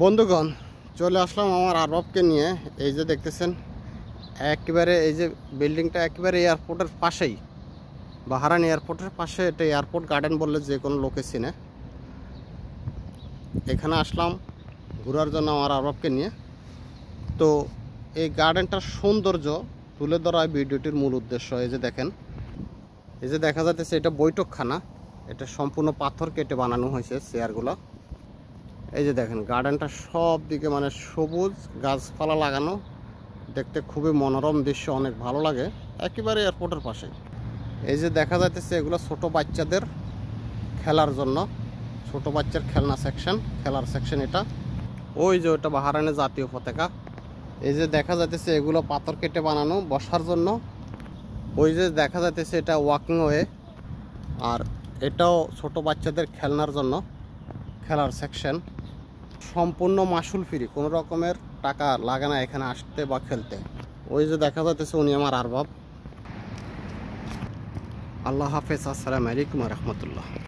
বন্ধুগণ, চলে আসলাম আমার আরবাবকে নিয়ে। এই যে দেখতেছেন, একেবারে এই যে বিল্ডিংটা একেবারে এয়ারপোর্টের পাশেই, বাহারান এয়ারপোর্টের পাশে। এটা এয়ারপোর্ট গার্ডেন বললে যে কোনো লোকে চিনে। এখানে আসলাম ঘোরার জন্য আমার আরবাবকে নিয়ে। তো এই গার্ডেনটার সৌন্দর্য তুলে ধরা ভিডিওটির মূল উদ্দেশ্য। এই যে দেখেন, এই যে দেখা যাচ্ছে এটা বৈঠকখানা। এটা সম্পূর্ণ পাথর কেটে বানানো হয়েছে চেয়ারগুলো। এই যে দেখেন, গার্ডেনটা সব দিকে মানে সবুজ গাছপালা লাগানো, দেখতে খুবই মনোরম দৃশ্য, অনেক ভালো লাগে। একেবারে এয়ারপোর্টের পাশে। এই যে দেখা যাচ্ছে এগুলো ছোট বাচ্চাদের খেলার জন্য, ছোট বাচ্চার খেলনা সেকশন, খেলার সেকশন এটা। ওই যে ওটা বাহারানের জাতীয় পতাকা। এই যে দেখা যাচ্ছে এগুলো পাথর কেটে বানানো বসার জন্য। ওই যে দেখা যাচ্ছে এটা ওয়াকিং ওয়ে, আর এটাও ছোট বাচ্চাদের খেলনার জন্য খেলার সেকশন। সম্পূর্ণ মাসুল ফ্রি, কোনো রকমের টাকা লাগে না এখানে আসতে বা খেলতে। ওই যে দেখা যাচ্ছে উনি আমার আরবাব। আল্লাহ হাফেজ, আসসালামু আলাইকুম রহমতুল্লাহ।